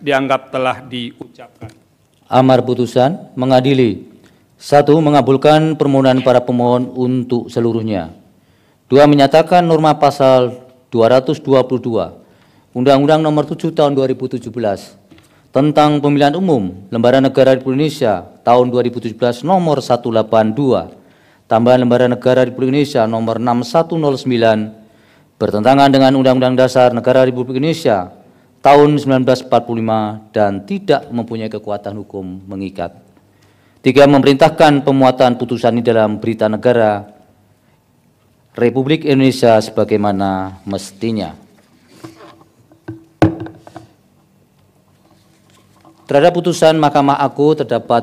dianggap telah diucapkan. Amar putusan mengadili: 1. Mengabulkan permohonan para pemohon untuk seluruhnya. 2. Menyatakan norma pasal 222 Undang-Undang Nomor 7 Tahun 2017 tentang Pemilihan Umum Lembaga Negara Republik Indonesia tahun 2017 Nomor 182 tambahan Lembaga Negara Republik Indonesia Nomor 6109 bertentangan dengan Undang-Undang Dasar Negara Republik Indonesia tahun 1945 dan tidak mempunyai kekuatan hukum mengikat. 3. Memerintahkan pemuatan putusan ini dalam Berita Negara Republik Indonesia sebagaimana mestinya. Terhadap putusan Mahkamah Agung terdapat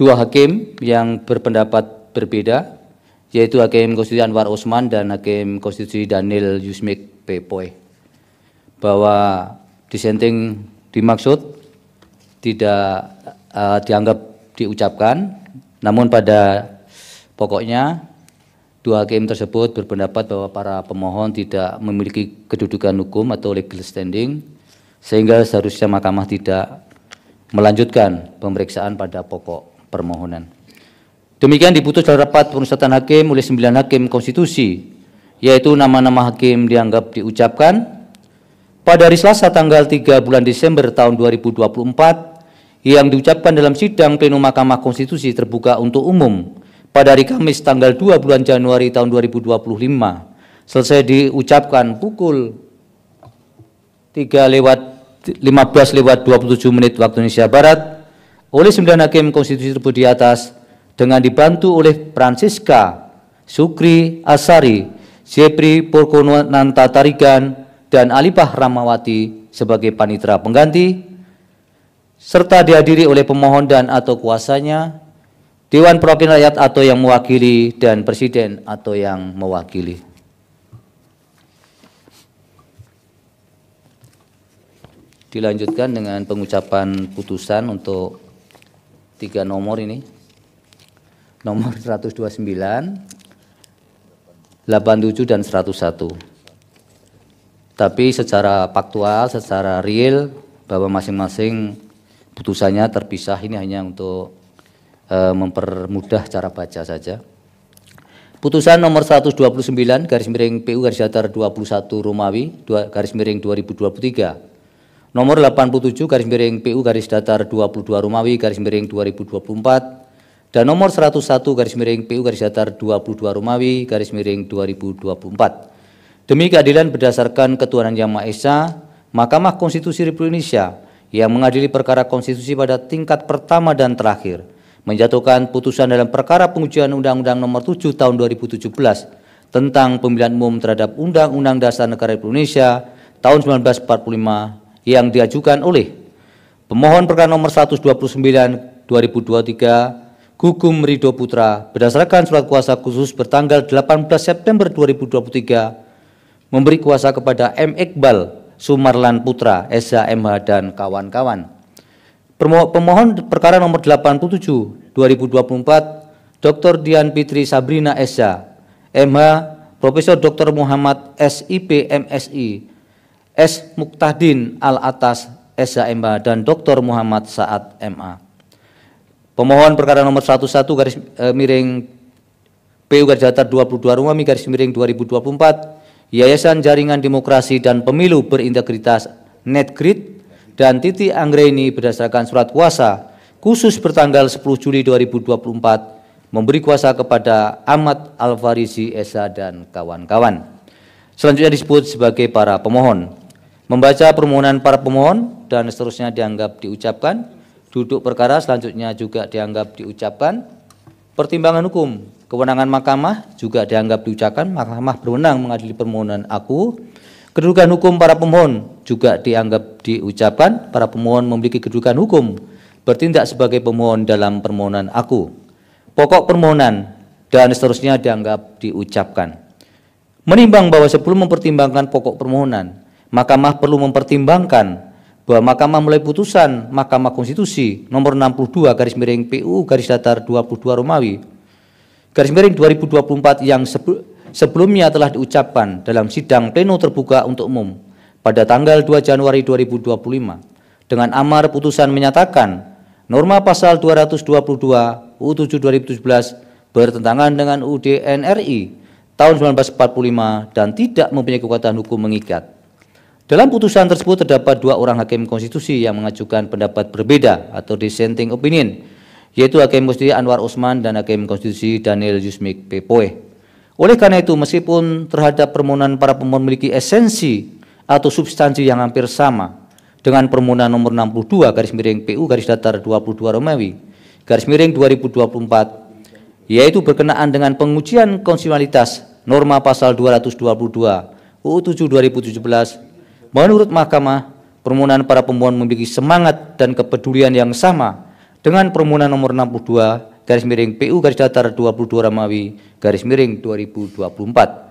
2 hakim yang berpendapat berbeda, yaitu Hakim Konstitusi Anwar Osman dan Hakim Konstitusi Daniel Yusmik P. Poe, bahwa dissenting dimaksud tidak dianggap diucapkan, namun pada pokoknya 2 hakim tersebut berpendapat bahwa para pemohon tidak memiliki kedudukan hukum atau legal standing, sehingga seharusnya Mahkamah tidak melanjutkan pemeriksaan pada pokok permohonan. Demikian diputus dalam rapat pemusatan hakim oleh 9 hakim konstitusi, yaitu nama-nama hakim dianggap diucapkan pada hari Selasa tanggal 3 bulan Desember tahun 2024 yang diucapkan dalam sidang plenum Mahkamah Konstitusi terbuka untuk umum pada hari Kamis tanggal 2 bulan Januari tahun 2025 selesai diucapkan pukul 15:27 waktu Indonesia Barat oleh 9 hakim konstitusi tersebut di atas dengan dibantu oleh Francisca Sukri Asari, Jepri Purkonanta Tarigan, dan Alipah Ramawati sebagai panitera pengganti, serta dihadiri oleh pemohon dan atau kuasanya, Dewan Perwakilan Rakyat atau yang mewakili, dan Presiden atau yang mewakili. Dilanjutkan dengan pengucapan putusan untuk 3 nomor ini. Nomor 129, 87, dan 101. Tapi secara faktual, secara real, bahwa masing-masing putusannya terpisah, ini hanya untuk mempermudah cara baca saja. Putusan nomor 129 garis miring PU garis datar 21 Romawi garis miring 2023. Nomor 87 garis miring PU garis datar 22 Romawi garis miring 2024 dan nomor 101 garis miring PU garis datar 22 Romawi garis miring 2024. Demi keadilan berdasarkan ketuhanan Yang Maha Esa, Mahkamah Konstitusi Republik Indonesia yang mengadili perkara konstitusi pada tingkat pertama dan terakhir menjatuhkan putusan dalam perkara pengujian Undang-Undang Nomor 7 Tahun 2017 tentang Pemilihan Umum terhadap Undang-Undang Dasar Negara Republik Indonesia tahun 1945 yang diajukan oleh pemohon perkara nomor 129 2023 Gugum Ridho Putra berdasarkan surat kuasa khusus bertanggal 18 September 2023 memberi kuasa kepada M. Iqbal Sumarlan Putra, SH, MH, dan kawan-kawan. Pemohon perkara nomor 87 2024 Dr. Dian Fitri Sabrina, SH, MH, Profesor Dr. Muhammad SIP, MSI, S. Muqtahdin Al-Atas, SH, dan Dr. Muhammad Saad, MA. Pemohon perkara nomor 11 garis miring PU garis datar 22 Romawi garis miring 2024 Yayasan Jaringan Demokrasi dan Pemilu Berintegritas Netgrid dan Titi Anggraini berdasarkan surat kuasa khusus bertanggal 10 Juli 2024 memberi kuasa kepada Ahmad Al-Farisi, SH, dan kawan-kawan. Selanjutnya disebut sebagai para pemohon. Membaca permohonan para pemohon dan seterusnya dianggap diucapkan. Duduk perkara selanjutnya juga dianggap diucapkan. Pertimbangan hukum kewenangan Mahkamah juga dianggap diucapkan. Mahkamah berwenang mengadili permohonan aku. Kedudukan hukum para pemohon juga dianggap diucapkan. Para pemohon memiliki kedudukan hukum bertindak sebagai pemohon dalam permohonan aku. Pokok permohonan dan seterusnya dianggap diucapkan. Menimbang bahwa sebelum mempertimbangkan pokok permohonan, Mahkamah perlu mempertimbangkan bahwa Mahkamah mulai putusan Mahkamah Konstitusi nomor 62 garis miring PU garis datar 22 Romawi garis miring 2024 yang sebelumnya telah diucapkan dalam sidang pleno terbuka untuk umum pada tanggal 2 Januari 2025 dengan amar putusan menyatakan norma pasal 222 UU 7 2017 bertentangan dengan UUD NRI tahun 1945 dan tidak mempunyai kekuatan hukum mengikat. Dalam putusan tersebut terdapat 2 orang hakim konstitusi yang mengajukan pendapat berbeda atau dissenting opinion, yaitu Hakim Konstitusi Anwar Usman dan Hakim Konstitusi Daniel Yusmik Pepoe. Oleh karena itu, meskipun terhadap permohonan para pemohon memiliki esensi atau substansi yang hampir sama dengan permohonan nomor 62 garis miring PU garis datar 22 Romawi garis miring 2024, yaitu berkenaan dengan pengujian konstitusionalitas norma pasal 222 UU 7 2017, menurut Mahkamah, permohonan para pemohon memiliki semangat dan kepedulian yang sama dengan permohonan nomor 62 garis miring PU garis datar 22 Romawi garis miring 2024,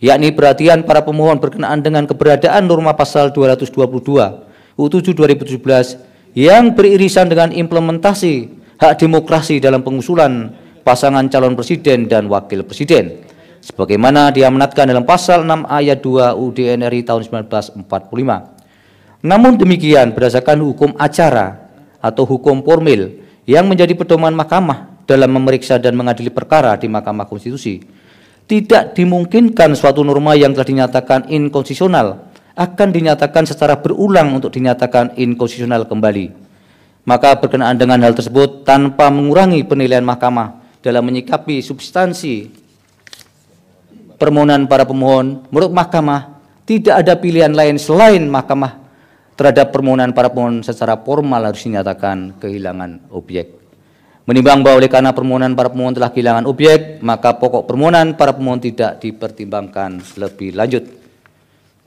yakni perhatian para pemohon berkenaan dengan keberadaan norma pasal 222 UU 7 2017 yang beririsan dengan implementasi hak demokrasi dalam pengusulan pasangan calon presiden dan wakil presiden, sebagaimana diamanatkan dalam pasal 6 ayat 2 UUD NRI tahun 1945. Namun demikian, berdasarkan hukum acara atau hukum formil yang menjadi pedoman mahkamah dalam memeriksa dan mengadili perkara di Mahkamah Konstitusi, tidak dimungkinkan suatu norma yang telah dinyatakan inkonstitusional akan dinyatakan secara berulang untuk dinyatakan inkonstitusional kembali. Maka berkenaan dengan hal tersebut, tanpa mengurangi penilaian mahkamah dalam menyikapi substansi permohonan para pemohon, menurut mahkamah tidak ada pilihan lain selain mahkamah terhadap permohonan para pemohon secara formal harus dinyatakan kehilangan objek. Menimbang bahwa oleh karena permohonan para pemohon telah kehilangan objek, maka pokok permohonan para pemohon tidak dipertimbangkan lebih lanjut.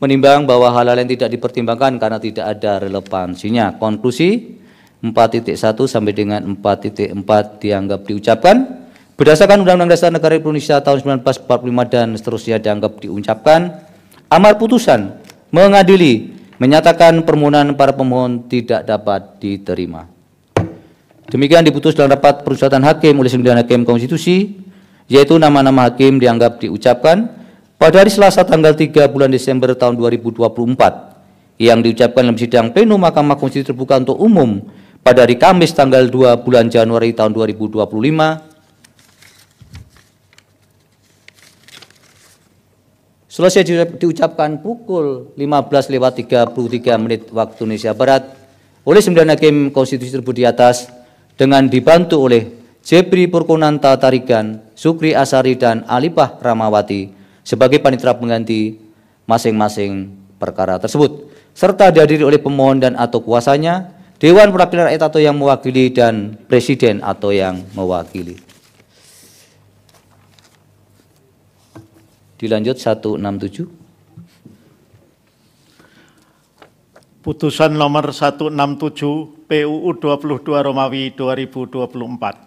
Menimbang bahwa hal-hal yang tidak dipertimbangkan karena tidak ada relevansinya. Konklusi 4.1 sampai dengan 4.4 dianggap diucapkan berdasarkan Undang-Undang Dasar Negara Indonesia tahun 1945 dan seterusnya dianggap diucapkan. Amar putusan mengadili menyatakan permohonan para pemohon tidak dapat diterima. Demikian diputus dalam rapat permusyawaratan hakim oleh 9 hakim konstitusi, yaitu nama-nama hakim dianggap diucapkan pada hari Selasa tanggal 3 bulan Desember tahun 2024 yang diucapkan dalam sidang pleno Mahkamah Konstitusi terbuka untuk umum pada hari Kamis tanggal 2 bulan Januari tahun 2025 selesai diucapkan pukul 15:33 waktu Indonesia Barat oleh 9 hakim konstitusi tersebut di atas dengan dibantu oleh Jepri Purkonanta Tarigan, Sukri Asari dan Alipah Ramawati sebagai panitera pengganti masing-masing perkara tersebut, serta dihadiri oleh pemohon dan atau kuasanya, Dewan Perwakilan Rakyat atau yang mewakili, dan Presiden atau yang mewakili. Dilanjut 167. Putusan nomor 167 PUU 22 Romawi 2024.